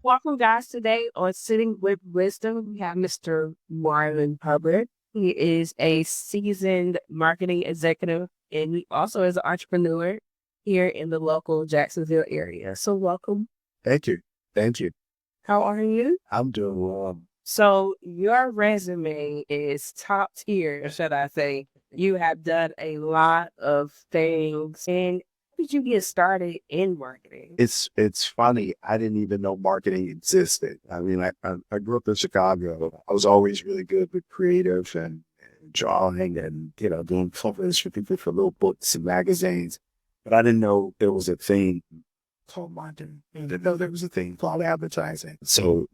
Welcome, guys. Today on Sitting with Wisdom, we have Mr. Marlon Hubbard. He is a seasoned marketing executive and he also is an entrepreneur here in the local Jacksonville area. So, welcome. Thank you. Thank you. How are you? I'm doing well. So, your resume is top tier, should I say. You have done a lot of things. And how did you get started in marketing? It's funny. I didn't even know marketing existed. I mean, I grew up in Chicago. I was always really good with creative and drawing and doing covers for people for little books and magazines. But I didn't know there was a thing called marketing. I didn't know there was a thing called advertising. So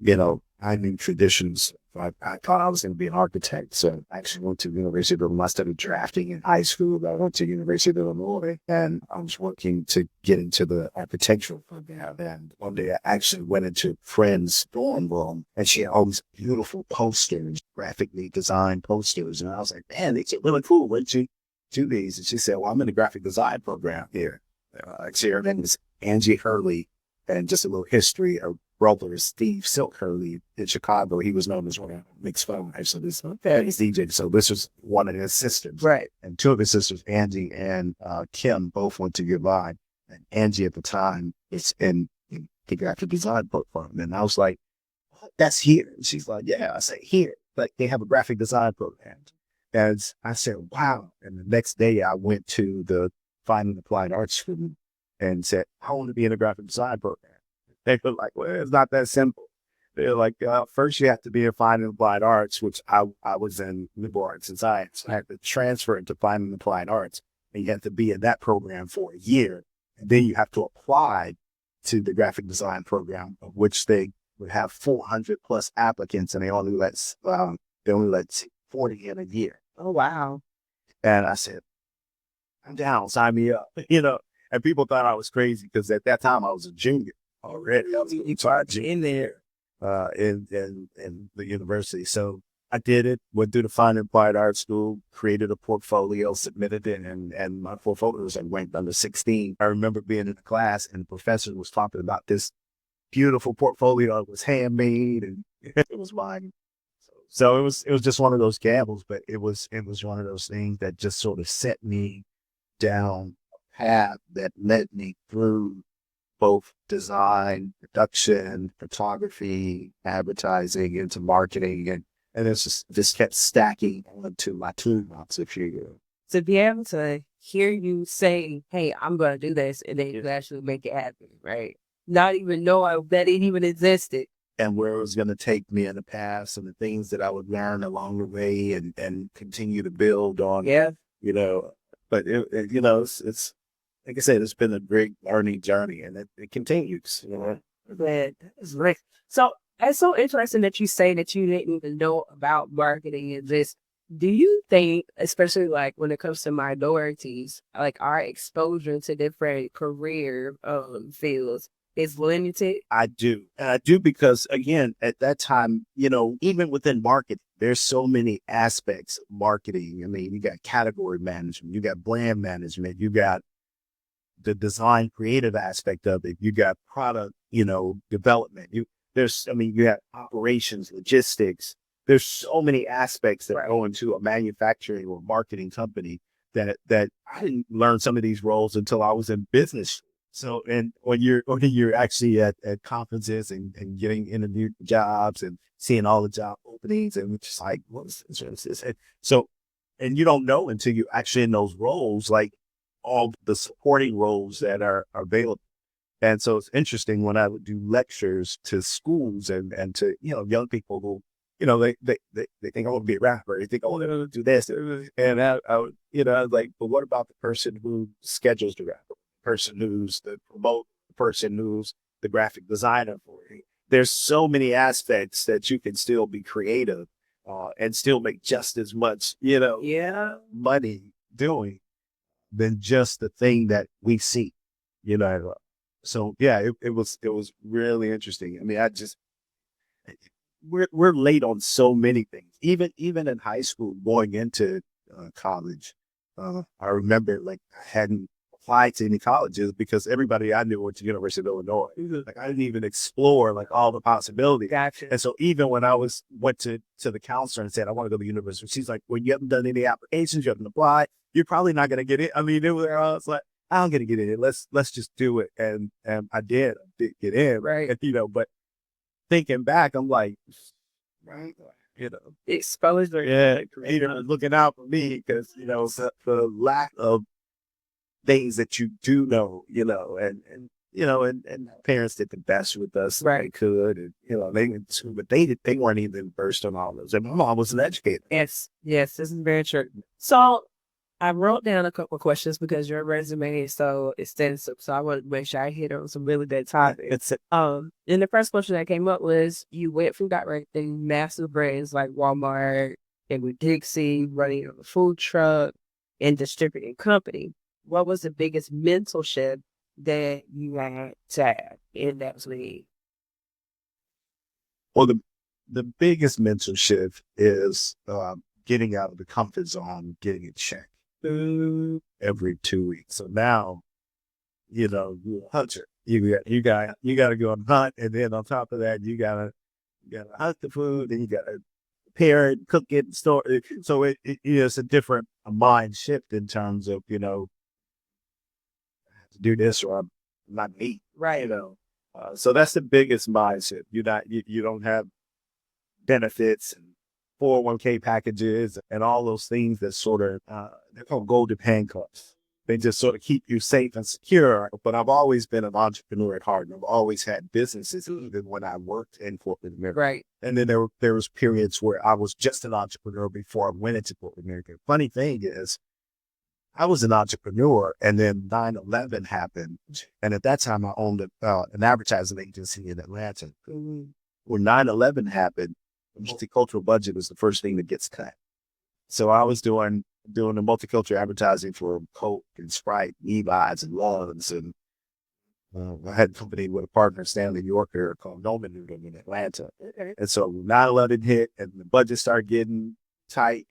I knew traditions. I thought I was going to be an architect. So I actually went to the University of Illinois. I studied drafting in high school. I went to University of Illinois and I was working to get into the architectural program. And one day I actually went into a friend's dorm room and she had all these beautiful posters, graphically designed posters. And I was like, man, they look really cool. Where'd you do these? And she said, well, I'm in the graphic design program here. Her name is Angie Hurley, and just a little history. Her brother is Steve Silk Hurley in Chicago. He was known as one of Mixed Fun. So this he's DJ. So this was one of his sisters. Right. And two of his sisters, Angie and Kim, both went to Goodbye. And Angie at the time is in the graphic design program. And I was like, that's here. And she's like, yeah. I said, here. Like they have a graphic design program. And I said, wow. And the next day I went to the Fine and Applied Arts School and said, I want to be in a graphic design program. They were like, well, it's not that simple. They're like, first you have to be in Fine and Applied Arts, which I was in liberal arts and science. I had to transfer into Fine and Applied Arts, and you have to be in that program for a year. And then you have to apply to the graphic design program, of which they would have 400 plus applicants, and they only let 40 in a year. Oh, wow. And I said, I'm down, sign me up, and people thought I was crazy because at that time I was a junior already. I was In there. in the university. So I did it, went through the Fine and Applied Art School, created a portfolio, submitted it, and my portfolios had ranked under 16. I remember being in the class and the professor was talking about this beautiful portfolio that was handmade and it was mine. So it was just one of those gambles, but it was one of those things that just sort of set me down a path that led me through both design, production, photography, advertising, into marketing, and it's just kept stacking onto my toolbox, if you will. To be able to hear you say, hey, I'm going to do this, and then you actually make it happen, right? Not even know that it even existed. And where it was going to take me in the past and the things that I would learn along the way and continue to build on. Yeah. But it's like I said, it's been a great learning journey, and it continues. That is right. So it's so interesting that you say that you didn't even know about marketing and this. Do you think, especially like when it comes to minorities, like our exposure to different career fields is limited? I do. And I do because, again, at that time, even within marketing, there's so many aspects of marketing. I mean, you got category management, you got brand management, you got the design creative aspect of it, you got product, development. You got operations, logistics. There's so many aspects that go into a manufacturing or marketing company that I didn't learn some of these roles until I was in business. So, and when you're actually at conferences and getting interviewed for jobs and seeing all the job openings, and it's just like, what's this? And you don't know until you're actually in those roles, like all the supporting roles that are available. And so it's interesting when I would do lectures to schools and to, young people who, they think I want to be a rapper. They think I want to do this. And I would, I was like, but what about the person who schedules the rapper? Person who's the promote, the person who's the graphic designer for you. There's so many aspects that you can still be creative and still make just as much, money doing than just the thing that we see, So yeah, it was really interesting. I mean, we're late on so many things. Even in high school, going into college, I remember like I hadn't apply to any colleges because everybody I knew went to University of Illinois. Like I didn't even explore like all the possibilities. Gotcha. And so even when I went to the counselor and said I want to go to university, she's like, "Well, you haven't done any applications, you haven't applied, you're probably not going to get it." I mean, I was like, "I'm going to get in. Let's just do it." And I did get in, Right. and, but thinking back, I'm like, right, Exposure. yeah, creator looking out for me because the lack of things that you do know, and parents did the best with us that they Right. could, and but they weren't even versed on all those. And my mom was an educator. Yes. Yes. This is very true. So I wrote down a couple of questions because your resume is so extensive. So I want to make sure I hit on some really good topics. It's And the first question that came up was you went from directing massive brands like Walmart and with Dixie, running a food truck and distributing company. What was the biggest mental shift that you had to have in that league? well, the biggest mental shift is getting out of the comfort zone, getting a check every 2 weeks. So now, you're a hunter. You got to go and hunt, and then on top of that, you gotta hunt the food, and you gotta prepare it, cook it, store it. So it's a different mind shift in terms of I have to do this or I'm not me. Right. So that's the biggest mindset. You don't have benefits and 401k packages and all those things that sort of they're called golden handcuffs. They just sort of keep you safe and secure. But I've always been an entrepreneur at heart, and I've always had businesses even when I worked in corporate America. Right. And then there was periods where I was just an entrepreneur before I went into corporate America. Funny thing is, I was an entrepreneur, and then 9/11 happened, and at that time I owned an advertising agency in Atlanta. When 9/11 happened, the multicultural budget was the first thing that gets cut. So I was doing the multicultural advertising for Coke and Sprite, Levi's and Lawns, and I had a company with a partner, Stanley Yorker, called Noman Noodle in Atlanta. And so 9/11 hit, and the budget started getting tight.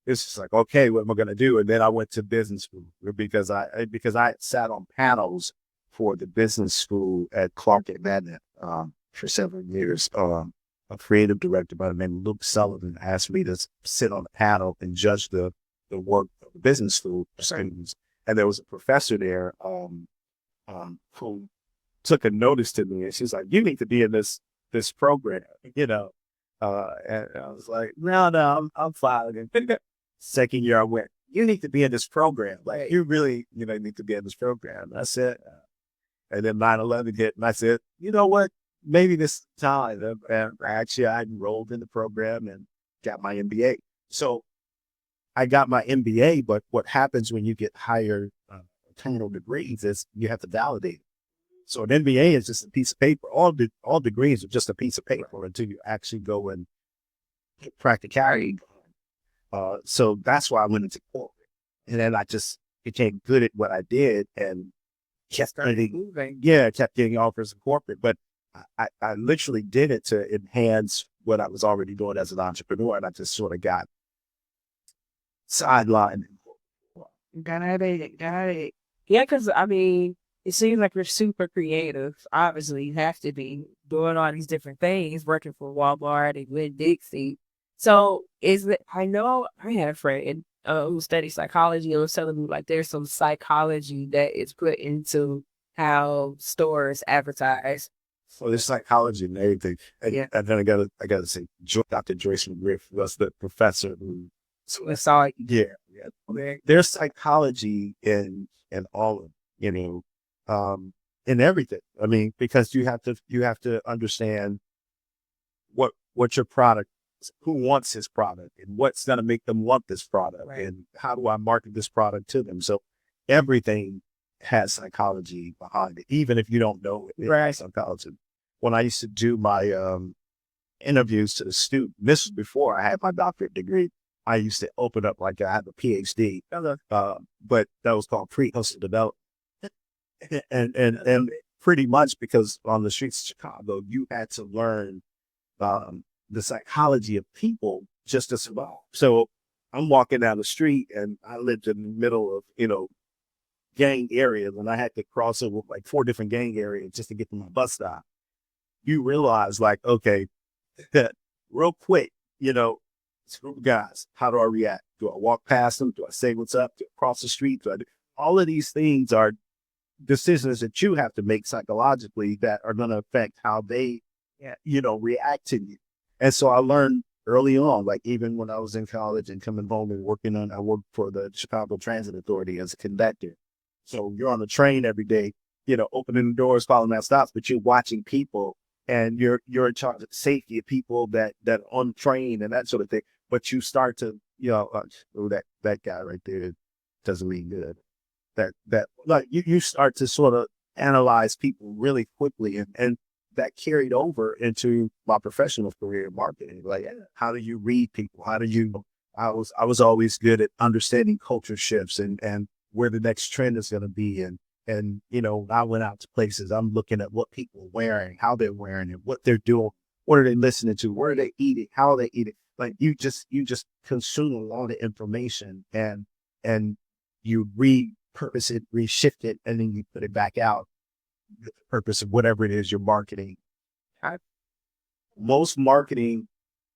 It's just like, okay, what am I going to do? And then I went to business school because I sat on panels for the business school at Clark Atlanta for several years. A creative director by the name of Luke Sullivan asked me to sit on a panel and judge the work of the business school students. And there was a professor there who took a notice to me, and she's like, "You need to be in this program," And I was like, "No, I'm fine." Second year I went, "You need to be in this program. Like, you really, need to be in this program." And I said, and then 9/11 hit, and I said, "You know what? Maybe this time." And actually, I enrolled in the program and got my MBA. So I got my MBA, but what happens when you get higher terminal degrees is you have to validate it. So an MBA is just a piece of paper. All degrees are just a piece of paper until you actually go and get practicality. So that's why I went into corporate, and then I just became good at what I did and kept getting offers in corporate. But I literally did it to enhance what I was already doing as an entrepreneur, and I just sort of got sidelined. Got it. Yeah, because I mean, it seems like you're super creative. Obviously, you have to be doing all these different things, working for Walmart and with Dixie. So is it? I know I had a friend who studied psychology and was telling me like there's some psychology that is put into how stores advertise. So there's psychology and everything. And then I gotta say, Dr. Joyce McGriff was the professor who. So it's all Yeah. There's psychology in all of in everything. I mean, because you have to understand what your product, who wants his product, and what's going to make them want this product, and how do I market this product to them. So everything has psychology behind it, even if you don't know it. It has psychology. When I used to do my interviews to the student, this was before I had my doctorate degree. I used to open up like I have a PhD, but that was called pre-hustle development. And pretty much because on the streets of Chicago, you had to learn the psychology of people just to survive. So I'm walking down the street, and I lived in the middle of, gang areas and I had to cross over like 4 different gang areas just to get to my bus stop. You realize like, okay, real quick, it's a group of guys. How do I react? Do I walk past them? Do I say what's up? Do I cross the street? All of these things are decisions that you have to make psychologically that are going to affect how they, react to you. And so I learned early on, like even when I was in college and coming home and I worked for the Chicago Transit Authority as a conductor. So you're on the train every day, opening the doors, following that stops, but you're watching people and you're in charge of the safety of people that on the train and that sort of thing. But you start to, that guy right there doesn't mean good. That like you start to sort of analyze people really quickly and that carried over into my professional career in marketing. Like, how do you read people? I was always good at understanding culture shifts and where the next trend is going to be. And, I went out to places, I'm looking at what people are wearing, how they're wearing it, what they're doing, what are they listening to, where are they eating, how are they eating? Like you just consume a lot of information and you repurpose it, reshift it, and then you put it back out with the purpose of whatever it is you're marketing. Most marketing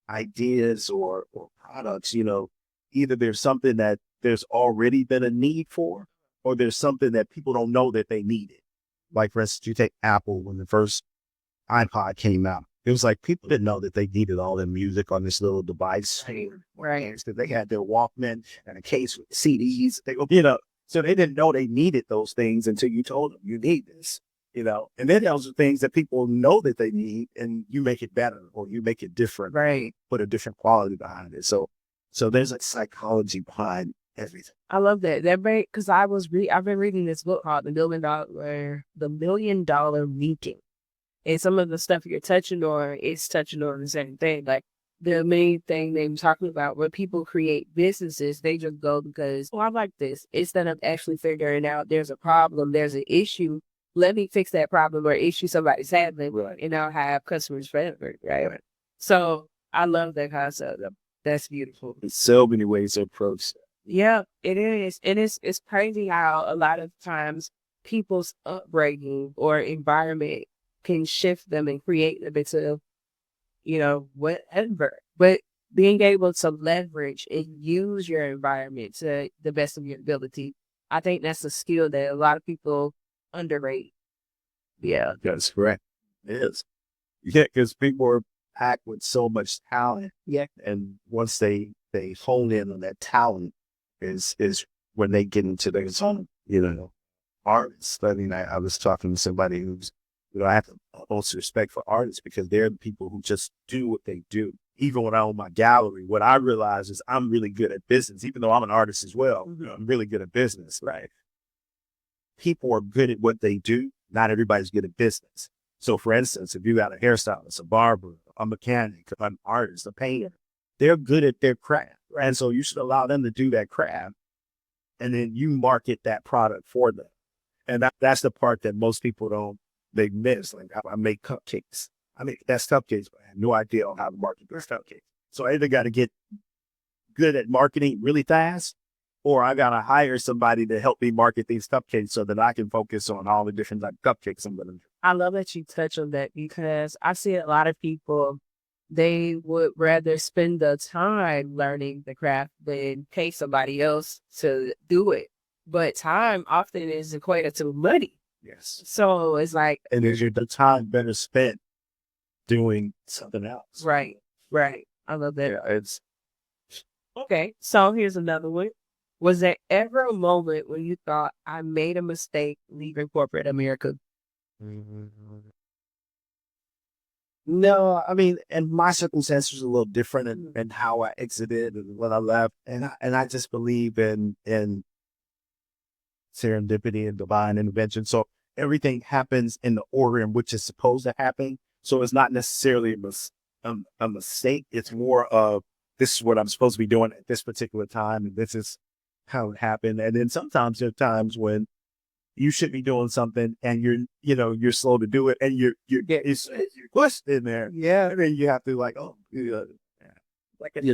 ideas or products, either there's something that there's already been a need for, or there's something that people don't know that they need it. Like, for instance, you take Apple when the first iPod came out. It was like people didn't know that they needed all their music on this little device. Right. Because they had their Walkman and a case with CDs. So they didn't know they needed those things until you told them you need this. And then those are things that people know that they need, and you make it better or you make it different, Right. put a different quality behind it. So there's a psychology behind everything. I love that. Because I've been reading this book called The Million Dollar Meeting. And some of the stuff you're touching on is touching on the same thing. Like the main thing they were talking about when people create businesses, they just go because, I like this. Instead of actually figuring out there's a problem, there's an issue. Let me fix that problem or issue somebody's handling, and I'll have customers forever, right? So I love that concept. That's beautiful. There's so many ways to approach that. Yeah, it is. It's crazy how a lot of times people's upbringing or environment can shift them and create them into, whatever. But being able to leverage and use your environment to the best of your ability, I think that's a skill that a lot of people underrate. Yeah, that's correct. It is. Yeah, because people are packed with so much talent. Yeah. And once they hone in on that talent is when they get into their zone, artists. I mean, I was talking to somebody who's, I have the utmost respect for artists because they're the people who just do what they do. Even when I own my gallery, what I realize is I'm really good at business, even though I'm an artist as well. Mm-hmm. I'm really good at business, right? People are good at what they do. Not everybody's good at business. So for instance, if you got a hairstylist, a barber, a mechanic, an artist, a painter, they're good at their craft. Right? And so you should allow them to do that craft and then you market that product for them. And that's the part that most people they miss. Like I make cupcakes. I make that's cupcakes, but I have no idea on how to market those cupcakes. So I either got to get good at marketing really fast, or I got to hire somebody to help me market these cupcakes so that I can focus on all the different type of cupcakes I'm going to do. I love that you touch on that because I see a lot of people, they would rather spend the time learning the craft than pay somebody else to do it. But time often is equated to money. Yes. So it's like. And is the time better spent doing something else? Right. I love that. Yeah, it's. Okay. So here's another one. Was there ever a moment when you thought I made a mistake leaving corporate America? No, I mean, and my circumstances was a little different in how I exited and when I left. And I just believe in serendipity and divine intervention. So everything happens in the order in which it's supposed to happen. So it's not necessarily a mistake. It's more of this is what I'm supposed to be doing at this particular time. And this is how it happened. And then sometimes there are times when you should be doing something and you're slow to do it and you're pushed in there. Yeah. And then you have to like a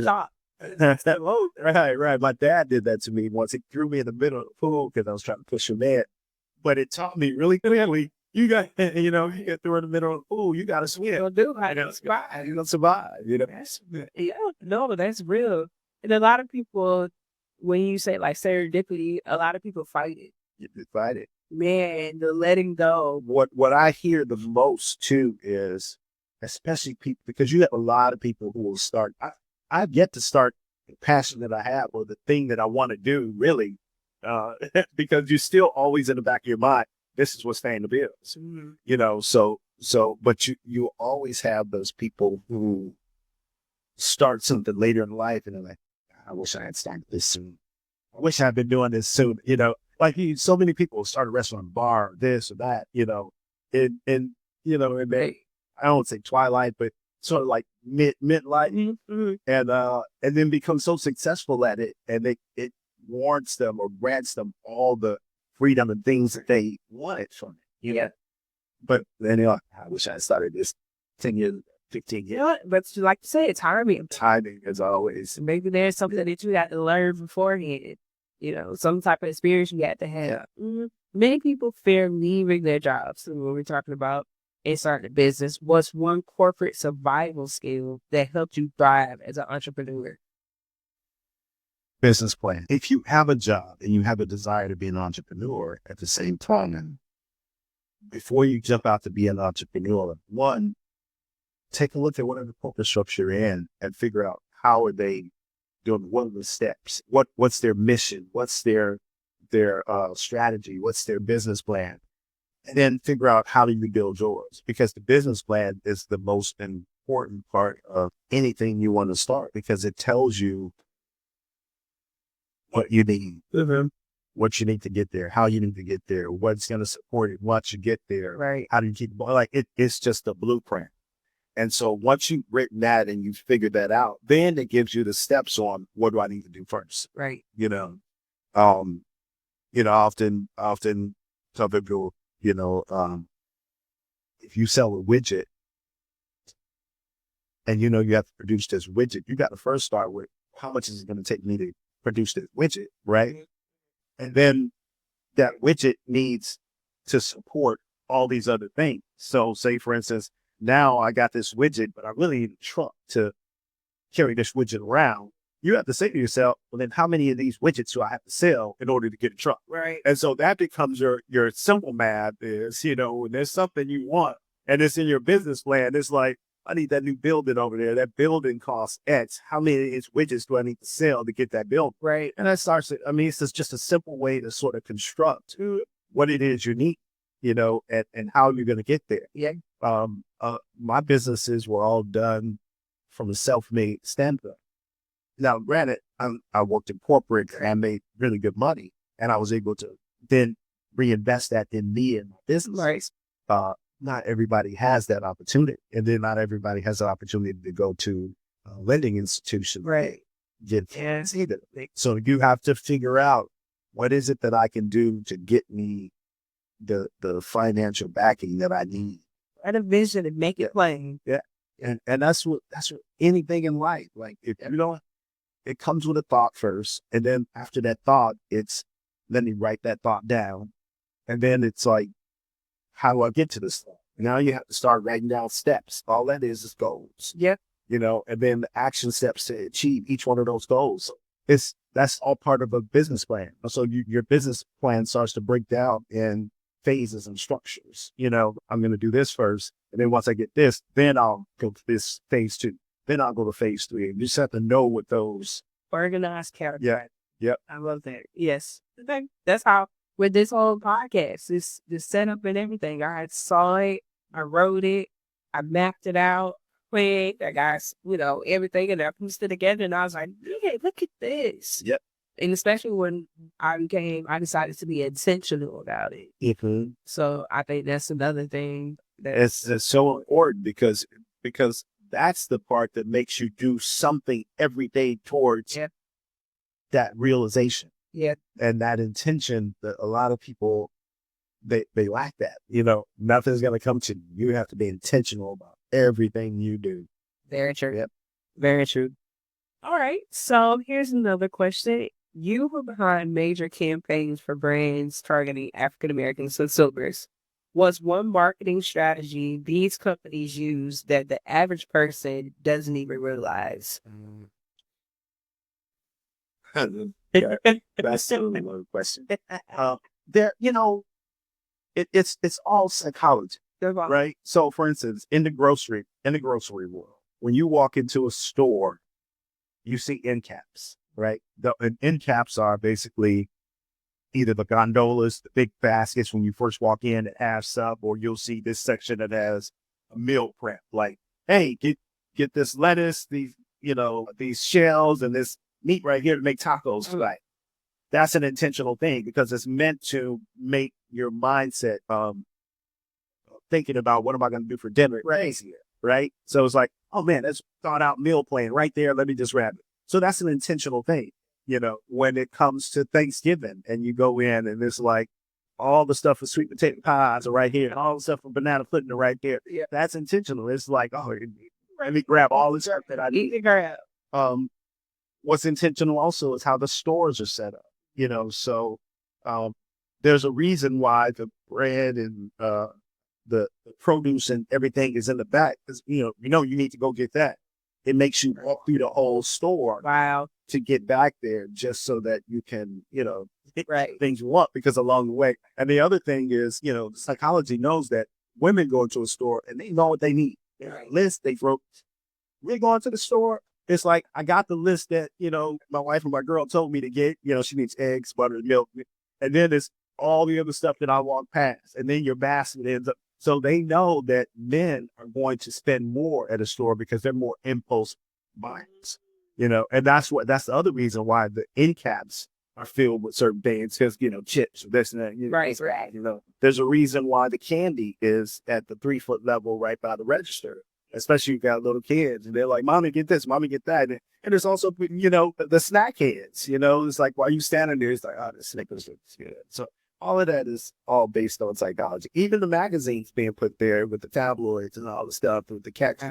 stop. Oh, right. My dad did that to me once. He threw me in the middle of the pool because I was trying to push him in. But it taught me really clearly, you got, you get through in the middle of the pool, you got to swim. You'll do You it. know, you're going to survive. That's yeah, no, that's real. And a lot of people, when you say like serendipity, a lot of people fight it. You just fight it. Man, the letting go. What I hear the most too is, especially people, because you have a lot of people who will start. I've yet to start the passion that I have or the thing that I want to do really, because you're still always in the back of your mind. This is what's paying the bills, but you always have those people who start something later in life and they're like, I wish I had started this soon. I wish I'd been doing this soon. So many people start a restaurant, bar, this or that, and they, I don't say twilight, but sort of like midlife, and then become so successful at it, and it warrants them or grants them all the freedom and things that they wanted from it. Yeah. But then I wish I had started this 10 years, 15 years. But you like to say, timing. Timing is always. Maybe there's something that you got to learn beforehand. Some type of experience you got to have. Yeah. Many people fear leaving their jobs. So when we're talking about starting a business, what's one corporate survival skill that helped you thrive as an entrepreneur? Business plan. If you have a job and you have a desire to be an entrepreneur at the same time, before you jump out to be an entrepreneur, one, take a look at whatever corporate structure you're in and figure out how are they doing, what are the steps, what's their mission, what's their strategy, what's their business plan, and then figure out how do you build yours, because the business plan is the most important part of anything you want to start, because it tells you what you need, what you need to get there, how you need to get there, what's going to support it once you get there, right? How do you keep it's just a blueprint. And so once you've written that and you've figured that out, then it gives you the steps on what do I need to do first, right? Often tell people, if you sell a widget and you have to produce this widget, you got to first start with how much is it going to take me to produce this widget, right? And then that widget needs to support all these other things. So say, for instance, now I got this widget, but I really need a truck to carry this widget around. You have to say to yourself, well, then how many of these widgets do I have to sell in order to get a truck? Right. And so that becomes your simple math is, when there's something you want and it's in your business plan, it's like, I need that new building over there. That building costs X. How many of these widgets do I need to sell to get that building? Right. And that starts, it's just a simple way to sort of construct what it is you need, and how you're going to get there. Yeah. My businesses were all done from a self-made standpoint. Now, granted, I worked in corporate and made really good money, and I was able to then reinvest that in me and my business. Right. Not everybody has that opportunity, and then not everybody has the opportunity to go to a lending institution. Right. Get either. So you have to figure out what is it that I can do to get me the financial backing that I need. Write a vision and make it plain. Yeah. And that's what anything in life. Like if it comes with a thought first, and then after that thought, it's let me write that thought down. And then it's like, how do I get to this thought? Now you have to start writing down steps. All that is goals. Yeah. And then the action steps to achieve each one of those goals. That's all part of a business plan. So your business plan starts to break down in phases and structures. I'm going to do this first. And then once I get this, then I'll go to this phase 2. Then I'll go to phase 3. And you just have to know what those. Organized character. Yeah. Yep. I love that. Yes. That's how, with this whole podcast, the setup and everything, I saw it, I wrote it, I mapped it out, I got, everything, and I pieced it together, and I was like, yeah, look at this. Yep. And especially when I decided to be intentional about it. Mm-hmm. So I think that's another thing. It's so important because that's the part that makes you do something every day towards that realization. Yeah. And that intention that a lot of people, they lack that. Nothing's going to come to you. You have to be intentional about everything you do. Very true. Yep. Very true. All right. So here's another question. You were behind major campaigns for brands targeting African American consumers. Was one marketing strategy these companies use that the average person doesn't even realize? Yeah, that's a really good question. There, it's all psychology, right? So, for instance, in the grocery world, when you walk into a store, you see end caps, right? And end caps are basically either the gondolas, the big baskets when you first walk in that have stuff, or you'll see this section that has a meal prep, like, hey, get this lettuce, these shells, and this meat right here to make tacos tonight. That's an intentional thing because it's meant to make your mindset thinking about what am I going to do for dinner crazier, right? So it's like, oh man, that's thought out meal plan right there. Let me just grab it. So that's an intentional thing, when it comes to Thanksgiving and you go in and it's like all the stuff for sweet potato pies are right here and all the stuff for banana pudding are right there. Yeah. That's intentional. It's like, oh, let me grab all the stuff that I need. Um, what's intentional also is how the stores are set up, so um, there's a reason why the bread and the produce and everything is in the back because you need to go get that. It makes you walk through the whole store to get back there just so that you can hit things you want because along the way. And the other thing is psychology knows that women go into a store and they know what they need. List they wrote. We're going to the store. It's like I got the list that my wife and my girl told me to get. She needs eggs, butter, milk, and then there's all the other stuff that I walk past, and then your basket ends up. So they know that men are going to spend more at a store because they're more impulse buyers, and that's the other reason why the end caps are filled with certain things because chips, this and that. Right. There's a reason why the candy is at the 3 foot level right by the register. Especially you got little kids and they're like, mommy, get this, mommy, get that. And there's also, the snack heads, it's like, while you standing there, it's like, oh, the Snickers looks good. So all of that is all based on psychology. Even the magazines being put there with the tabloids and all the stuff with the catchy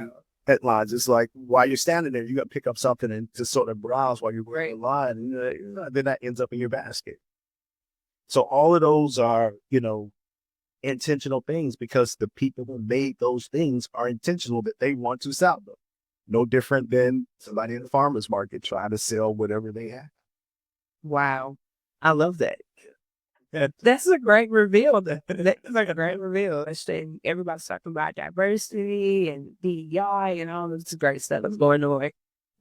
headlines. It's like, while you're standing there, you got to pick up something and just sort of browse while you're waiting in line. And then that ends up in your basket. So all of those are, intentional things because the people who made those things are intentional that they want to sell them. No different than somebody in the farmer's market trying to sell whatever they have. Wow. I love that. That's a great reveal. That's like a great reveal. Everybody's talking about diversity and DEI and all this great stuff that's going on.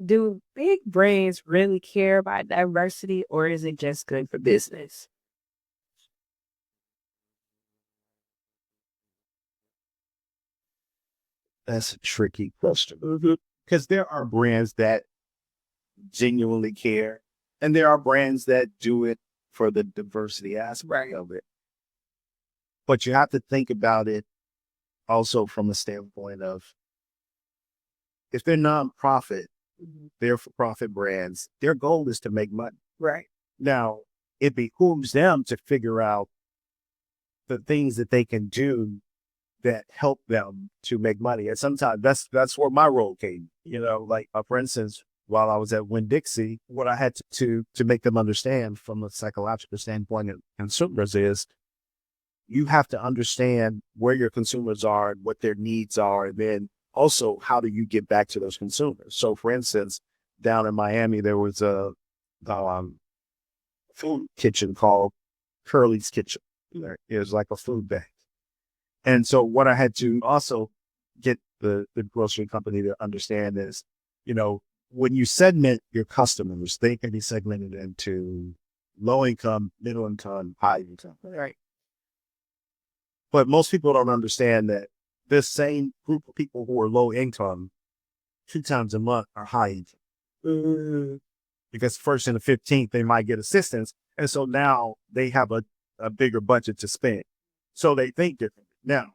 Do big brands really care about diversity or is it just good for business? That's a tricky question because there are brands that genuinely care and there are brands that do it for the diversity aspect of it. But you have to think about it also from the standpoint of if they're nonprofit, they're for-profit brands, their goal is to make money. Right. Now, it behooves them to figure out the things that they can do that help them to make money. And sometimes that's where my role came. Like for instance, while I was at Winn-Dixie, what I had to make them understand from a psychological standpoint of consumers is you have to understand where your consumers are and what their needs are, and then also how do you get back to those consumers. So, for instance, down in Miami, there was a food kitchen called Curly's Kitchen. It was like a food bank. And so what I had to also get the grocery company to understand is, when you segment your customers, they can be segmented into low income, middle income, high income. Right. But most people don't understand that this same group of people who are low income 2 times a month are high income. Because first and the 15th, they might get assistance. And so now they have a bigger budget to spend. So they think differently. Now,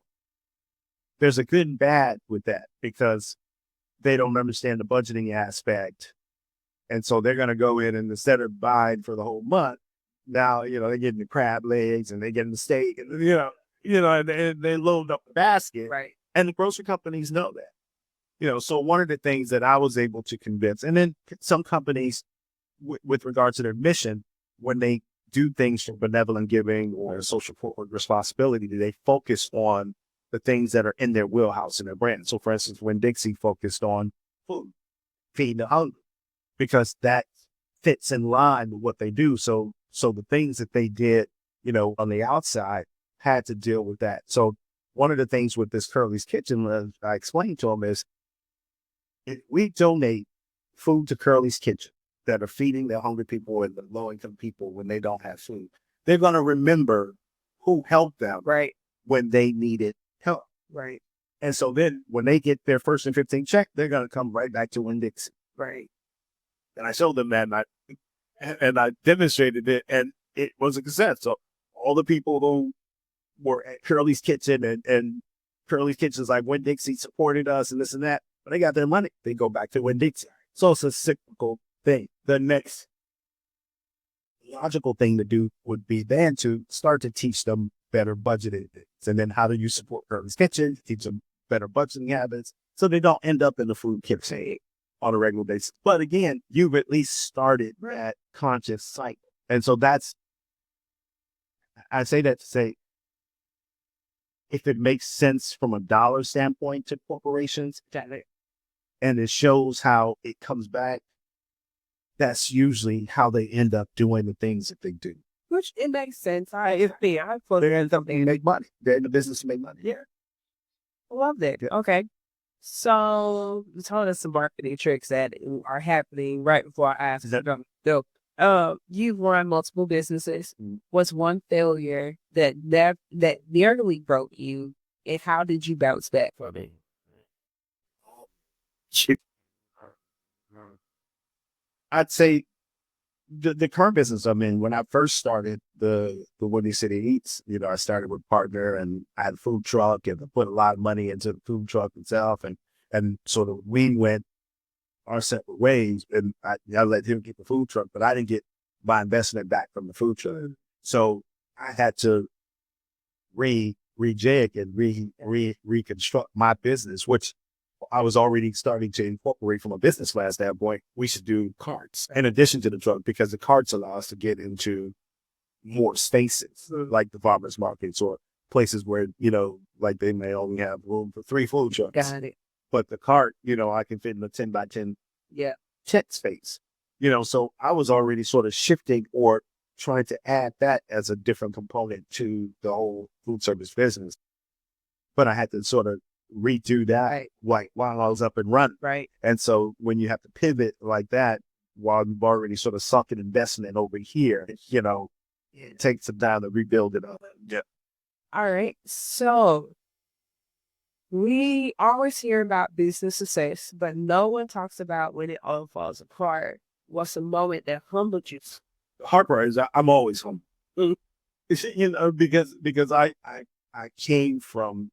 there's a good and bad with that because they don't understand the budgeting aspect. And so they're going to go in and instead of buying for the whole month, now, they're getting the crab legs and they're getting the steak and, and they load up the basket. Right. And the grocery companies know that. So one of the things that I was able to convince, and then some companies with regards to their mission, when they do things for benevolent giving or social corporate responsibility, they focus on the things that are in their wheelhouse in their brand. So for instance, when Dixie focused on food, feeding the hungry, because that fits in line with what they do. So the things that they did, on the outside had to deal with that. So one of the things with this Curly's Kitchen, I explained to them is, if we donate food to Curly's Kitchen that are feeding the hungry people and the low income people when they don't have food, they're going to remember who helped them Right. when they needed help. Right. And so then when they get their first and 15th check, they're going to come right back to Winn-Dixie. Right. And I showed them that, and I demonstrated it, and it was a success. So all the people who were at Curly's Kitchen and Curly's Kitchen's like Winn-Dixie supported us and this and that, but they got their money, they go back to Winn-Dixie. So it's a cyclical thing. The next logical thing to do would be then to start to teach them better budgeting things. And then how do you support Curly's Kitchen, teach them better budgeting habits so they don't end up in the food kitchen on a regular basis. But again, you've at least started that conscious cycle. And so I say that to say, if it makes sense from a dollar standpoint to corporations, and it shows how it comes back, that's usually how they end up doing the things that they do. Which it makes sense. I put They're in something to make money. They're in the business to make money. Yeah. I love that. Yeah. Okay. So you told us some marketing tricks that are happening right before our eyes. So, you've run multiple businesses. What's one failure that nearly broke you, and how did you bounce back from it? I'd say the current business I'm in, when I first started the Windy City Eats, I started with a partner, and I had a food truck, and I put a lot of money into the food truck itself, and sort of we went our separate ways, and I let him keep the food truck, but I didn't get my investment back from the food truck. So I had to rejig and reconstruct my business, which I was already starting to incorporate from a business class standpoint. We should do carts in addition to the truck, because the carts allow us to get into more spaces like the farmers markets or places where, like they may only have room for 3 food trucks. Got it. But the cart, I can fit in a 10 by 10 tent space. So I was already sort of shifting or trying to add that as a different component to the whole food service business. But I had to sort of redo that while I was up and running. Right. And so when you have to pivot like that, while you've already sort of sunk an investment over here, it takes some time to rebuild it up. Yeah. All right. So we always hear about business success, but no one talks about when it all falls apart. What's a moment that humbled you? Hard part is I'm always humble. Because I came from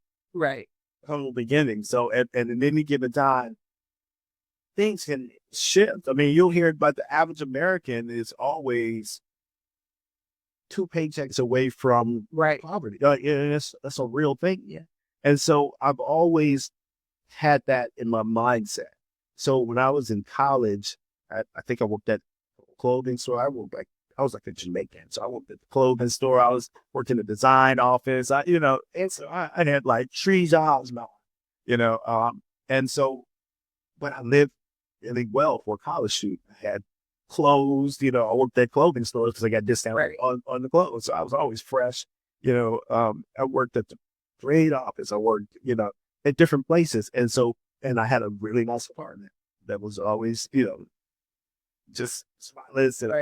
humble beginnings. So and in any given time, things can shift. I mean, you'll hear about the average American is always 2 paychecks away from poverty. That's a real thing. Yeah. And so I've always had that in my mindset. So when I was in college, I think I worked at a clothing store. I was like a Jamaican. So I worked at the clothing store. I was working in the design office. And so I had like 3 jobs now, and so, but I lived really well for a college student. I had clothes, I worked at clothing stores because I got discount on the clothes. So I was always fresh. I worked at the trade office. I worked, at different places. And so, and I had a really nice apartment that was always, just spotless. And,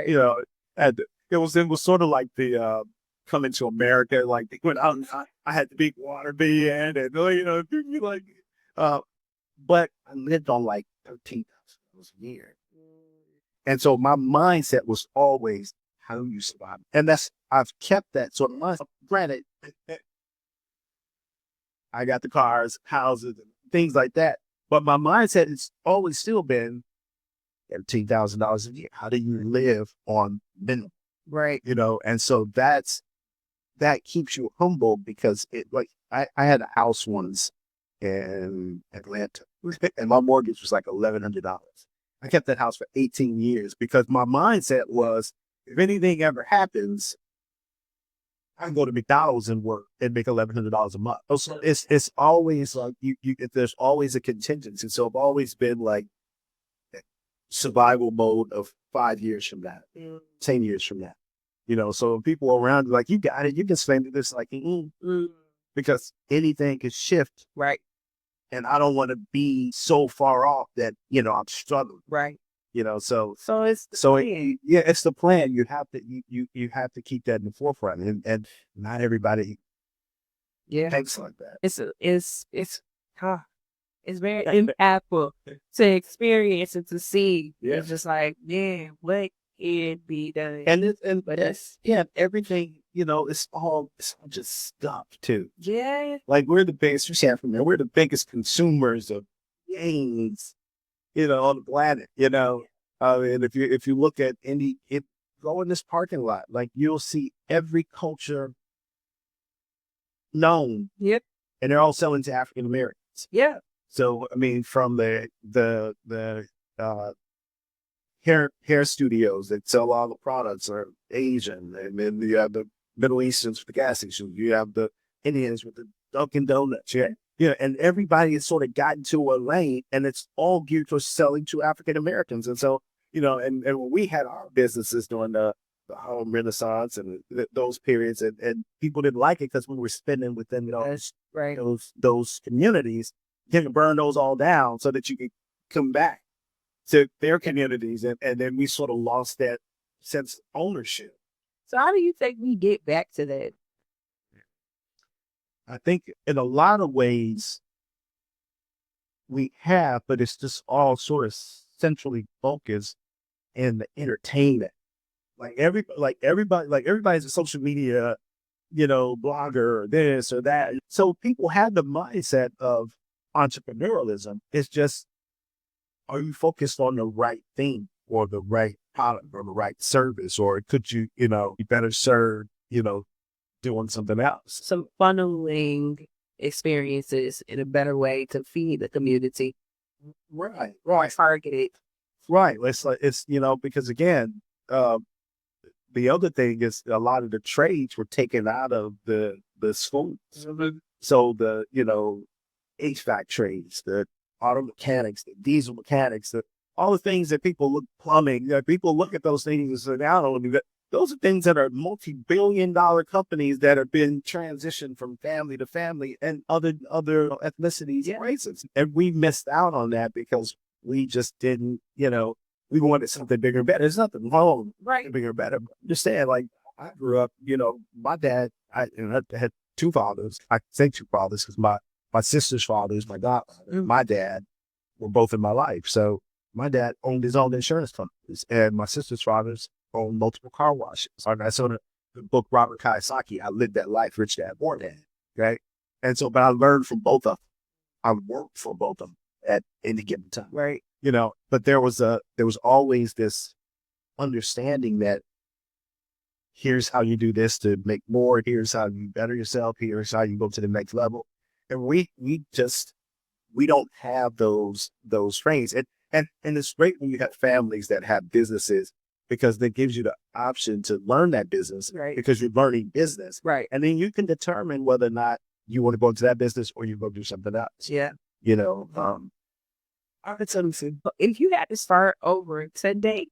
it was sort of like the coming to America, like they went out and I had the big water bed and, but I lived on like $13,000 a year. And so my mindset was always, how do you survive? And I've kept that sort of mindset. Granted, I got the cars, houses, and things like that. But my mindset has always still been $13,000 a year. How do you live on minimum? Right. And so that keeps you humble, because I had a house once in Atlanta. and my mortgage was like $1,100. I kept that house for 18 years because my mindset was, if anything ever happens, I can go to McDonald's and work and make $1,100 a month. So it's always like there's always a contingency. So I've always been like survival mode of 5 years from now, 10 years from now. So people around like, you got it, you can spend this like, because anything can shift. Right. And I don't want to be so far off that, I'm struggling. Right. So it's it's the plan. You have to, you have to keep that in the forefront, and not everybody thinks like that. It's very impactful to experience and to see. Yeah. It's just like, man, what can be done? Everything, it's all just stuff too. Yeah. Like we're the biggest, we're the biggest consumers of games, on the planet, and if you look at go in this parking lot, like you'll see every culture known. Yep. And they're all selling to African Americans. Yeah. So, I mean, from the hair studios that sell all the products are Asian, and then you have the Middle Easterns with the gas stations, you have the Indians with the Dunkin' Donuts, and everybody has sort of gotten to a lane, and it's all geared towards selling to African Americans. And so, and when we had our businesses during the home renaissance and those periods, and people didn't like it because we were spending within those communities, you can burn those all down so that you can come back to their communities, and then we sort of lost that sense of ownership. So how do you think we get back to that? I think in a lot of ways we have, but it's all sort of centrally focused in the entertainment. Everybody's a social media, blogger or this or that. So people have the mindset of entrepreneurialism. It's just, are you focused on the right thing or the right product or the right service, or could you, be better served, doing something else? Some funneling experiences in a better way to feed the community. Right. Targeted. Right. It's because again, the other thing is a lot of the trades were taken out of the schools. Mm-hmm. So the, HVAC trades, the auto mechanics, the diesel mechanics, all the things that people look, plumbing, people look at those things and those are things that are multi-billion-dollar companies that have been transitioned from family to family and other ethnicities, races. And we missed out on that because we just didn't, we wanted something bigger and better. There's nothing wrong with bigger and better. Understand, like I grew up, my dad, I had two fathers. I say two fathers because my sister's father is my godfather. My dad were both in my life. So my dad owned his own insurance companies, and my sister's fathers owned multiple car washes. I saw the book Robert Kiyosaki, I Lived That Life, Rich Dad, Poor Dad. Okay. And so, but I learned from both of them. I worked for both of them at any given time. Right. But there was always this understanding that here's how you do this to make more. Here's how you better yourself. Here's how you go to the next level. And we don't have those trains. And it's great when you have families that have businesses, because that gives you the option to learn that business, because you're learning business. Right. And then you can determine whether or not you want to go into that business or you go do something else. Yeah. If you had to start over today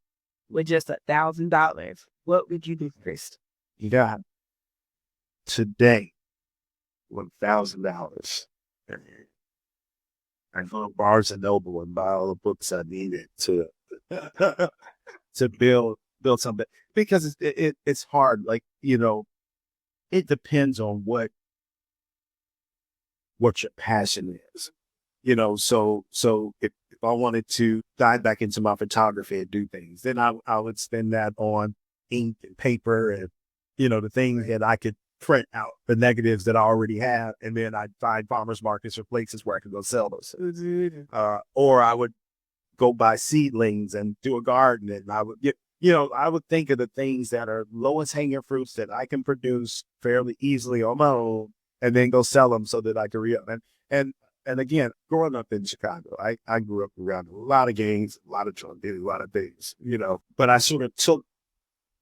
with just $1,000, what would you do first? Yeah. Today, $1,000. I go to Barnes and Noble and buy all the books I needed to build something, because it's hard. Like, it depends on what your passion is. So if I wanted to dive back into my photography and do things, then I would spend that on ink and paper and, the things that I could print out, the negatives that I already have. And then I'd find farmers markets or places where I could go sell those. Or I would go buy seedlings and do a garden. And I would I would think of the things that are lowest hanging fruits that I can produce fairly easily on my own, and then go sell them so that I can and and again, growing up in Chicago, I grew up around a lot of gangs, a lot of drug dealing, a lot of things, but I sort of took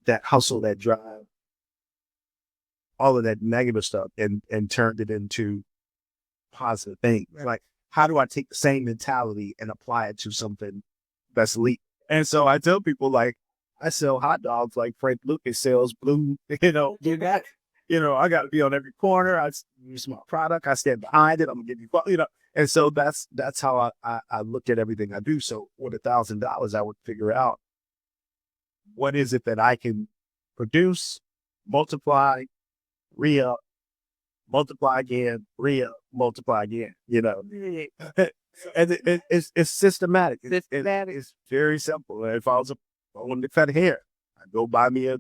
that hustle, that drive, all of that negative stuff and turned it into positive things. Like, how do I take the same mentality and apply it to something that's elite? And so I tell people, like, I sell hot dogs like Frank Lucas sells blue, I got to be on every corner. I use my product. I stand behind it. I'm gonna give you. And so that's how I look at everything I do. So with $1,000, I would figure out what is it that I can produce, multiply, re-up, multiply again, re-up, multiply again, And it's systematic. It's very simple. If I wanted to cut hair, I go buy me a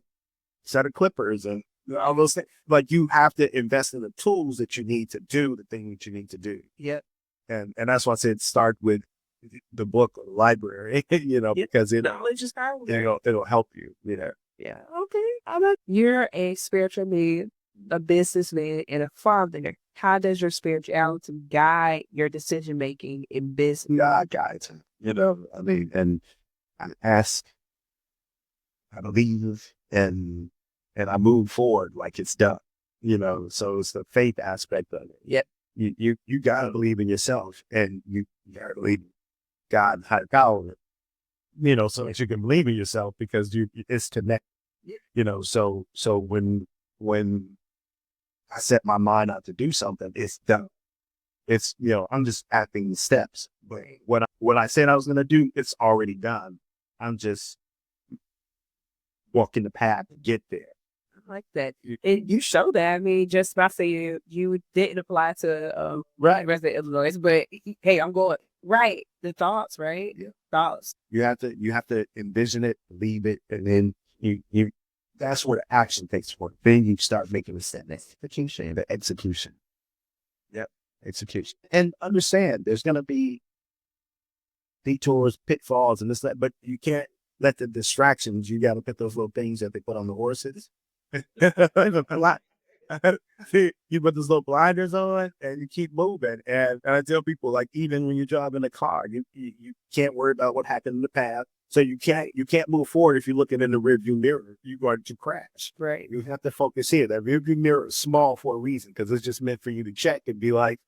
set of clippers and all those things. Like, you have to invest in the tools that you need to do the thing that you need to do. Yep. And that's why I said start with the book or the library, because it'll help you. Yeah. Okay. You're a spiritual man, a businessman, and a father. How does your spirituality guide your decision making in business? God guides him, and I ask, I believe, and I move forward like it's done, so it's the faith aspect of it. Yep. You gotta believe in yourself, and you gotta believe in God and higher power, so that you can believe in yourself, because it's connected, so when I set my mind out to do something, it's done. It's, I'm just acting the steps, but what I said I was going to do, it's already done. I'm just walking the path to get there. I like that. And you show that. I mean, just by saying you didn't apply to resident Illinois, but hey, I'm going right. The thoughts, right? Yeah. Thoughts. You have to envision it, believe it, and then you that's where the action takes place. Then you start making the step. The execution. Yep. Execution. And understand there's going to be detours, pitfalls, and this, that, but you can't let the distractions, you got to put those little things that they put on the horses. A lot. You put those little blinders on and you keep moving. And I tell people, like, even when you're driving a car, you can't worry about what happened in the past. So you can't move forward if you're looking in the rearview mirror. You're going to crash. Right. You have to focus here. That rearview mirror is small for a reason, because it's just meant for you to check and be like,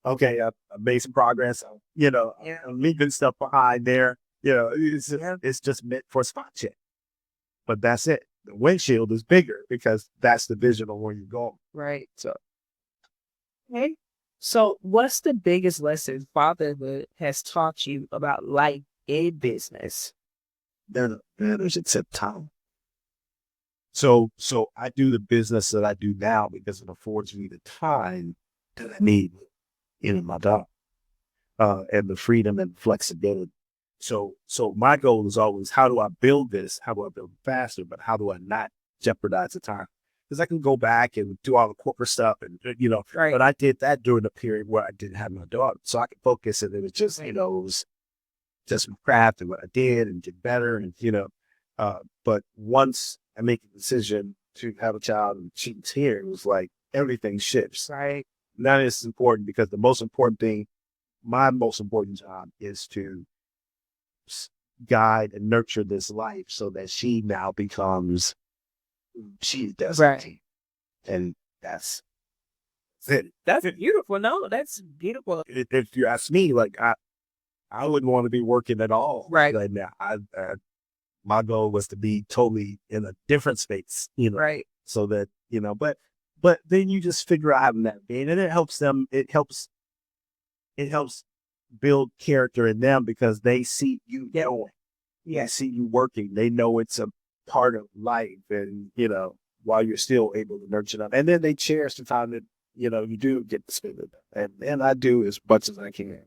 okay, I made some progress. I'm leaving stuff behind there. It's just meant for a spot check. But that's it. The windshield is bigger because that's the vision of where you're going. Right. So, okay. So, what's the biggest lesson fatherhood has taught you about life in business? There's accept time. So I do the business that I do now because it affords me the time that I need in my job, and the freedom and flexibility. So my goal is always, how do I build this? How do I build it faster? But how do I not jeopardize the time? Because I can go back and do all the corporate stuff, and Right. But I did that during the period where I didn't have my daughter, so I could focus, and it was just it was just my craft and what I did and did better, and but once I make a decision to have a child and she's here, it was like everything shifts. Right. That is important, because the most important thing, my most important job, is to guide and nurture this life so that she now becomes she does. Right. And that's it. That's beautiful. No, that's beautiful. If you ask me, like, I wouldn't want to be working at all Right. now. My goal was to be totally in a different space, Right. so that, but then you just figure out how to navigate, and it helps them. It helps build character in them, because they see you going. Yeah, see you working. They know it's a part of life, and while you're still able to nurture them, and then they cherish the time that you do get to spend with them. And I do as much as I can.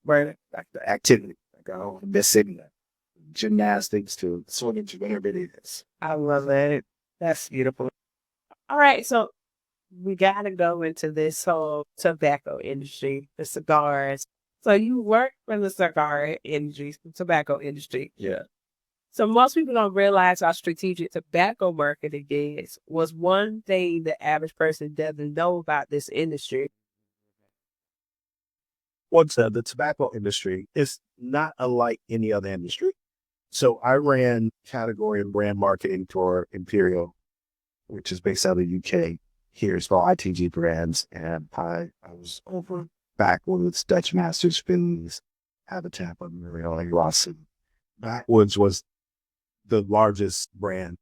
Right, like the activity, like I don't miss sitting there. Gymnastics to swimming to whatever it is. I love that. That's beautiful. All right, so we got to go into this whole tobacco industry, the cigars. So you work for the cigar industry, tobacco industry. Yeah. So most people don't realize how strategic tobacco marketing is. Was one thing the average person doesn't know about this industry. What's the tobacco industry is not unlike any other industry. So I ran category and brand marketing for Imperial, which is based out of the UK. Here's for ITG brands. And I was over back when it's Dutch Masters, Finley's, Habitat, Muriel, and Lawson. Backwoods was the largest brand.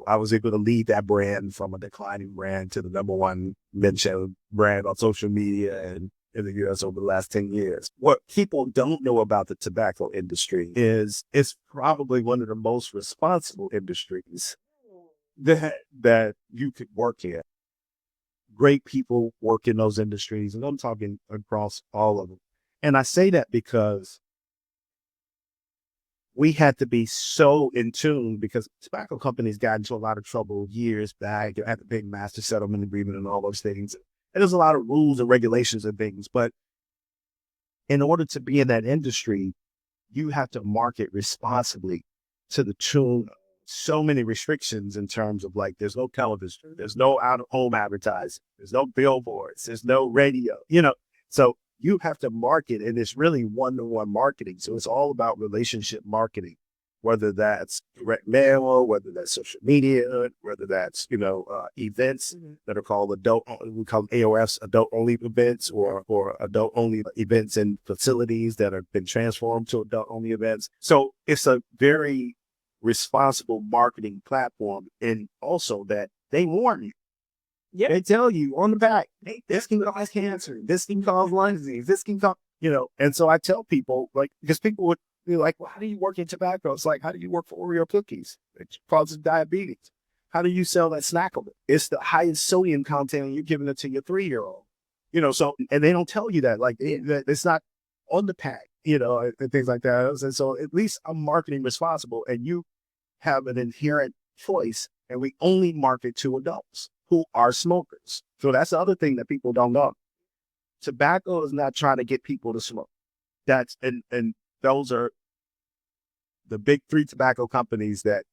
I was able to lead that brand from a declining brand to the number one mentioned brand on social media and in the US over the last 10 years. What people don't know about the tobacco industry is it's probably one of the most responsible industries that you could work in. Great people work in those industries, and I'm talking across all of them. And I say that because we had to be so in tune because tobacco companies got into a lot of trouble years back. They had the big master settlement agreement and all those things. And there's a lot of rules and regulations and things. But in order to be in that industry, you have to market responsibly to the tune of so many restrictions in terms of like, there's no television, there's no out of home advertising, there's no billboards, there's no radio, so you have to market, and it's really one-to-one marketing. So it's all about relationship marketing, whether that's direct mail, whether that's social media, whether that's, events that are called we call them AOFs, adult only events, or adult only events in facilities that have been transformed to adult only events. So it's a very responsible marketing platform. And also that they warn you. Yeah. They tell you on the back, hey, this can cause cancer, this can cause lung disease, this can cause, and so I tell people, like, because people would be like, well, how do you work in tobacco? It's like, how do you work for Oreo cookies? It causes diabetes. How do you sell that snackable? It's the highest sodium content, and you're giving it to your 3-year-old. So, and they don't tell you that, like, it's not on the pack, and things like that. And so at least I'm marketing responsible, and you have an inherent choice, and we only market to adults who are smokers. So that's the other thing that people don't know. Tobacco is not trying to get people to smoke. And those are the big 3 tobacco companies that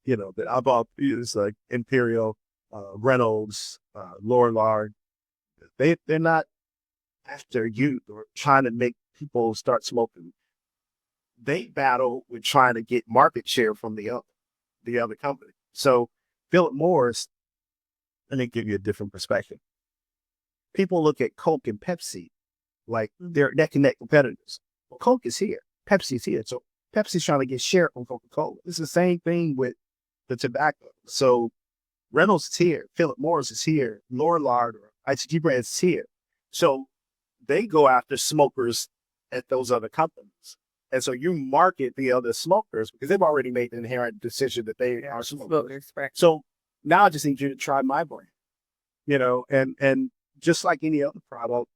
I've all used, like Imperial, Reynolds, Lorillard. They're not after you or trying to make people start smoking. They battle with trying to get market share from the other company. So Philip Morris, let me give you a different perspective. People look at Coke and Pepsi like they're neck and neck competitors. Well, Coke is here, Pepsi's here. So Pepsi's trying to get share from Coca-Cola. It's the same thing with the tobacco. So Reynolds is here, Philip Morris is here, Lorillard or ITG brands is here. So they go after smokers at those other companies. And so you market the other smokers because they've already made the inherent decision that they are smokers. So now I just need you to try my brand, and just like any other product,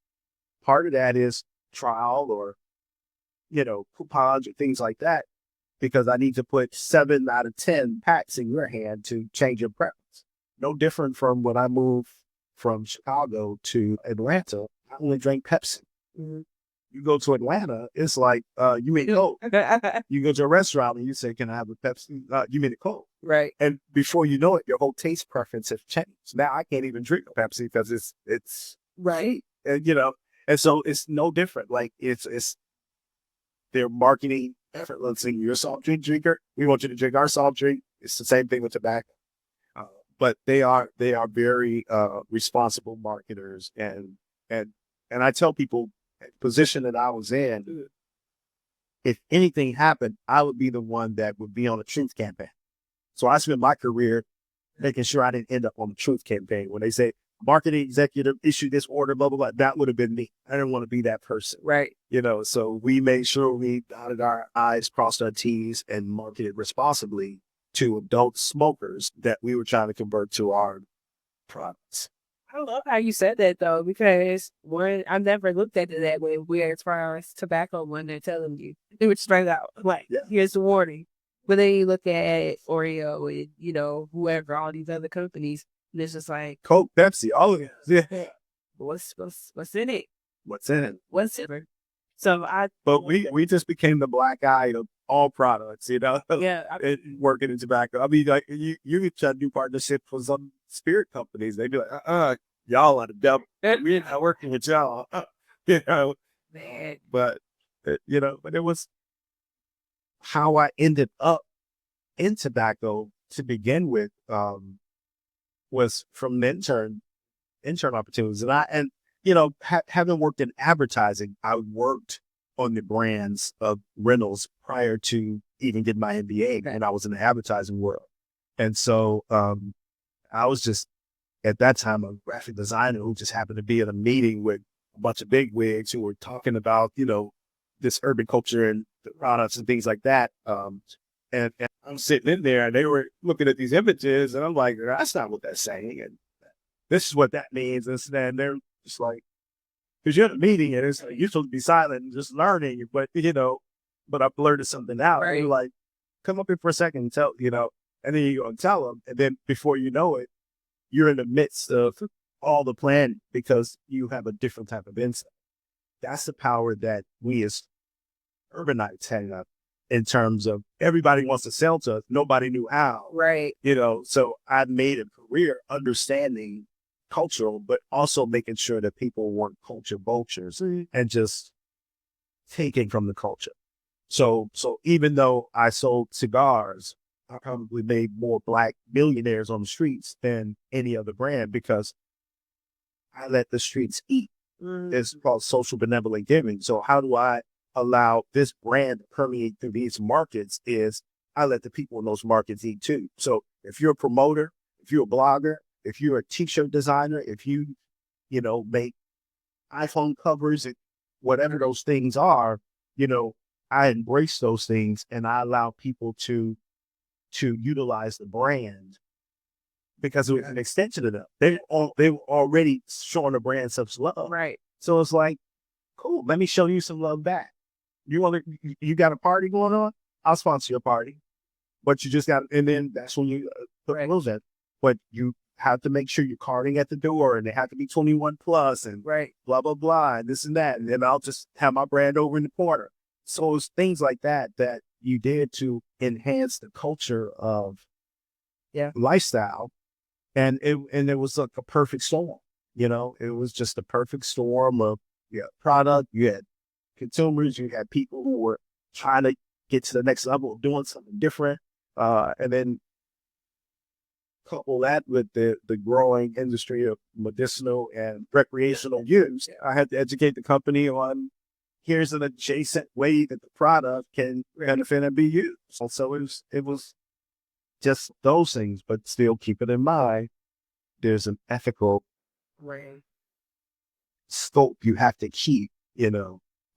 part of that is trial or, coupons or things like that, because I need to put 7 out of 10 packs in your hand to change your preference. No different from when I moved from Chicago to Atlanta, I only drank Pepsi. Mm-hmm. You go to Atlanta, it's like, you mean Coke. You go to a restaurant and you say, can I have a Pepsi? You mean a Coke. Right. And before you know it, your whole taste preference has changed. Now I can't even drink a Pepsi because it's right. And, and so it's no different. Like it's their marketing effort. Let's say you're a soft drink drinker. We want you to drink our soft drink. It's the same thing with tobacco. But they are very responsible marketers. And I tell people, position that I was in, if anything happened, I would be the one that would be on a truth campaign. So I spent my career making sure I didn't end up on the truth campaign. When they say marketing executive issue this order, blah, blah, blah, that would have been me. I didn't want to be that person. Right. So we made sure we dotted our I's, crossed our T's, and marketed responsibly to adult smokers that we were trying to convert to our products. I love how you said that though, because I've never looked at it that way. Where as far as tobacco, when they're telling you, they would straight out like, here's the warning. But then you look at Oreo and whoever, all these other companies, and it's just like Coke, Pepsi, all of it. Yeah. What's in it? What's in it? What's in it? So But we just became the black eye of all products, Yeah. Working in tobacco. I mean, like you could try to do partnership with some spirit companies. They'd be like, y'all are the devil. We're not working with y'all. Man. But but it was how I ended up in tobacco to begin with, was from the intern opportunities. And having worked in advertising, I worked on the brands of Reynolds prior to even getting my MBA, and I was in the advertising world. And so, I was just at that time a graphic designer who just happened to be in a meeting with a bunch of big wigs who were talking about, this urban culture and the products and things like that. And I'm sitting in there and they were looking at these images and I'm like, that's not what that's saying. And this is what that means. And they're just like, because you're in a meeting and it's like, you're supposed to be silent and just learning, but I blurted something out. Right. And you're like, come up here for a second and and then you go and tell them. And then before you know it, you're in the midst of all the planning because you have a different type of insight. That's the power that we as urbanites have in terms of everybody wants to sell to us. Nobody knew how. Right. So I made a career understanding cultural, but also making sure that people weren't culture vultures and just taking from the culture. So even though I sold cigars, I probably made more Black millionaires on the streets than any other brand because I let the streets eat. It's called social benevolent giving. So how do I allow this brand to permeate through these markets is I let the people in those markets eat too. So if you're a promoter, if you're a blogger, if you're a t-shirt designer, if you, make iPhone covers, whatever those things are, I embrace those things and I allow people to utilize the brand because it was an extension of them. They were already showing the brand such love. Right. So it's like, cool, let me show you some love back. You got a party going on? I'll sponsor your party. But you just got, and then that's when you put rules in. But you have to make sure you're carding at the door and they have to be 21 plus and blah, blah, blah, and this and that. And then I'll just have my brand over in the corner. So it's things like that you did to enhance the culture of lifestyle. And it was like a perfect storm. It was just a perfect storm of product. You had consumers, you had people who were trying to get to the next level of doing something different. And then couple that with the growing industry of medicinal and recreational use. I had to educate the company on here's an adjacent way that the product can benefit and be used. So it was just those things, but still keep it in mind. There's an ethical scope you have to keep,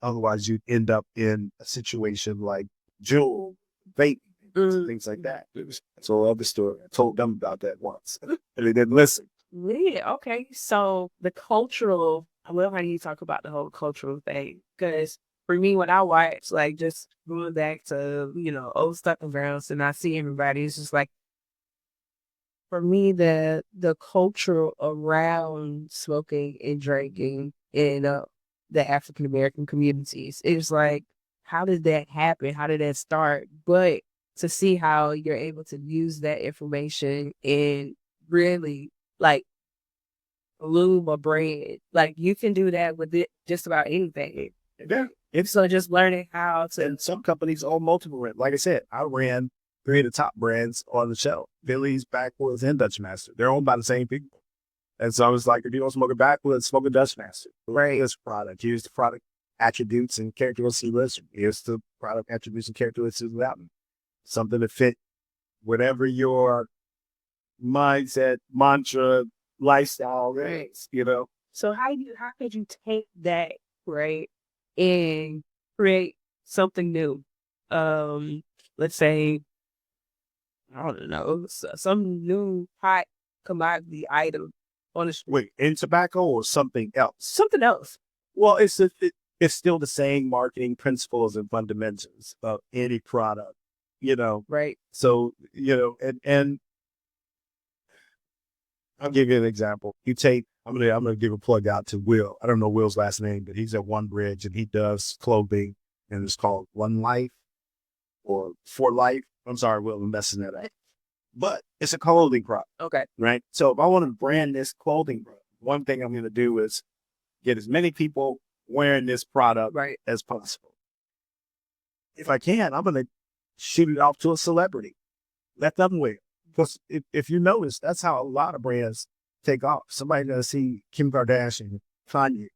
otherwise you'd end up in a situation like Jewel, vape, things like that. So I love the story. I told them about that once and they didn't listen. Yeah. Okay. So I love how you talk about the whole cultural thing. Because for me, when I watch, like just going back to, old stuff and grounds and I see everybody, it's just like, for me, the culture around smoking and drinking in the African American communities is like, how did that happen? How did that start? But to see how you're able to use that information and really like loom a brand, like you can do that with it just about anything. Yeah. So just learning how to. And some companies own multiple brands. Like I said, I ran 3 of the top brands on the shelf: Phillies, Backwoods, and Dutch Master. They're owned by the same people. And so I was like, if you don't smoke a Backwoods, smoke a Dutch Master. Here's the product. Here's the product attributes and characteristics listed. Here's the product attributes and characteristics without them. Something to fit whatever your mindset, mantra, lifestyle is, So how could you take that, and create something new? Let's say, I don't know, some new hot commodity item on the street. Wait, in tobacco or something else? Something else. Well, it's still the same marketing principles and fundamentals of any product, Right. So, and I'll give you an example. I'm gonna give a plug out to Will. I don't know Will's last name, but he's at One Bridge and he does clothing and it's called One Life or For Life. I'm sorry, Will, I'm messing that up. But it's a clothing product. Okay. Right. So if I want to brand this clothing product, one thing I'm going to do is get as many people wearing this product as possible. if I can, I'm going to shoot it off to a celebrity. Let them wear it. Because if you notice, that's how a lot of brands take off. Somebody going to see Kim Kardashian, Kanye,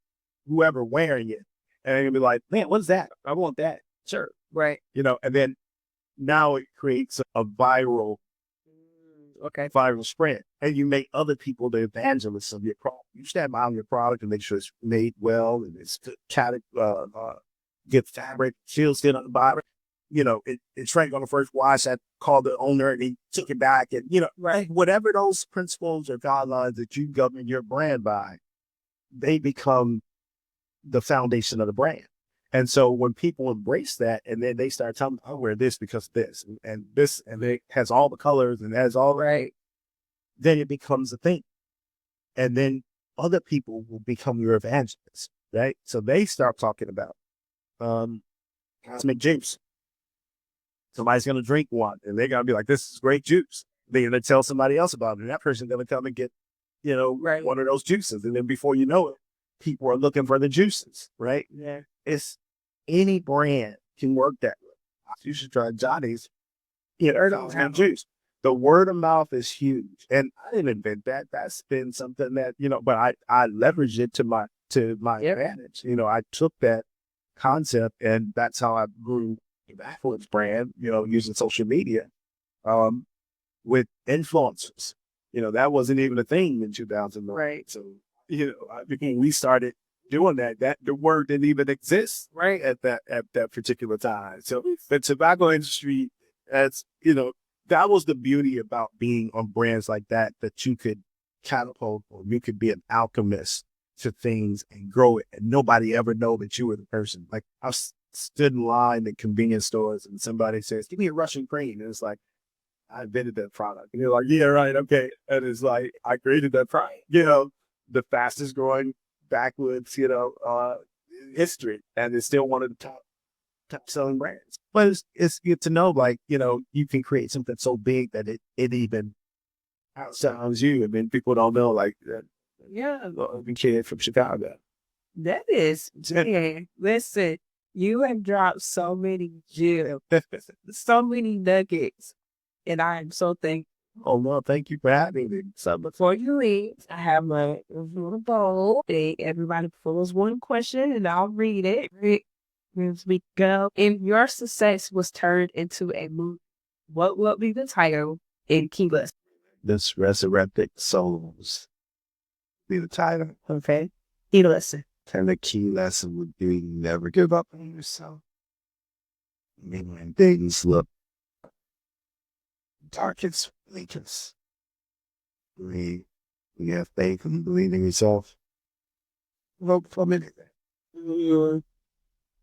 whoever wearing it, and they're going to be like, man, what's that? I want that. Sure. Right. And then now it creates a viral viral spread. And you make other people the evangelists of your product. You stand behind your product and make sure it's made well and it's good fabric, feels good on the body. It shrank on the first wash. That called the owner and he took it back. And, Right. whatever those principles or guidelines that you govern your brand by, they become the foundation of the brand. And so when people embrace that and then they start telling me, I wear this because of this and this, and it has all the colors and has all, Right. then it becomes a thing. And then other people will become your evangelists, right? So they start talking about cosmic juice. Somebody's going to drink one and they're going to be like, this is great juice. They're going to tell somebody else about it. And that person's going to come and get, Right. one of those juices. And then before you know it, people are looking for the juices, right? Yeah. It's any brand can work that way. You should try Johnny's, juice. The word of mouth is huge. And I didn't invent that. That's been something that, but I leveraged it to my advantage. I took that concept and that's how I grew the Backwards brand, using social media, with influencers. That wasn't even a thing in 2009. Right. So, we started doing that the word didn't even exist Right. at that particular time. So the tobacco industry, that was the beauty about being on brands like that you could catapult or you could be an alchemist to things and grow it and nobody ever know that you were the person. Like I stood in line at convenience stores and somebody says, give me a Russian cream. And it's like, I invented that product. And you're like, yeah, right. Okay. And it's like, I created that product, the fastest growing backwoods, history. And it's still one of the top selling brands. But it's good to know, like, you can create something so big that it even outsounds you. I mean, people don't know, like, that. Yeah. The kid from Chicago. That is, man, listen, you have dropped so many gems, so many nuggets, and I am so thankful. Oh, no, thank you for having me. So before you leave, I have my little bowl. Everybody pulls one question and I'll read it. As we go. If your success was turned into a movie, what would be the title and key lesson? This Resurrected Souls be the title. Okay. Key lesson. And the key lesson would be never give up on yourself. When things look darkest, bleakest. You have faith and believe in yourself. Vote for anything.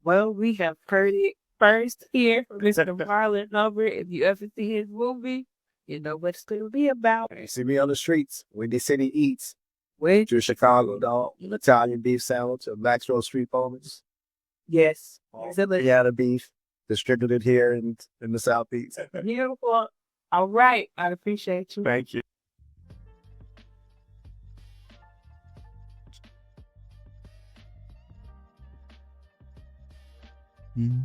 Well, we have heard it first here from Mr. Marlon Hubbard. If you ever see his movie, you know what it's going to be about. You see me on the streets, Windy City Eats. Wait. To Chicago dog, Italian beef sandwich, or Maxwell Street Farmers. Yes. Yeah, the beef distributed here in the Southeast. Beautiful. All right. I appreciate you. Thank you. Mm-hmm.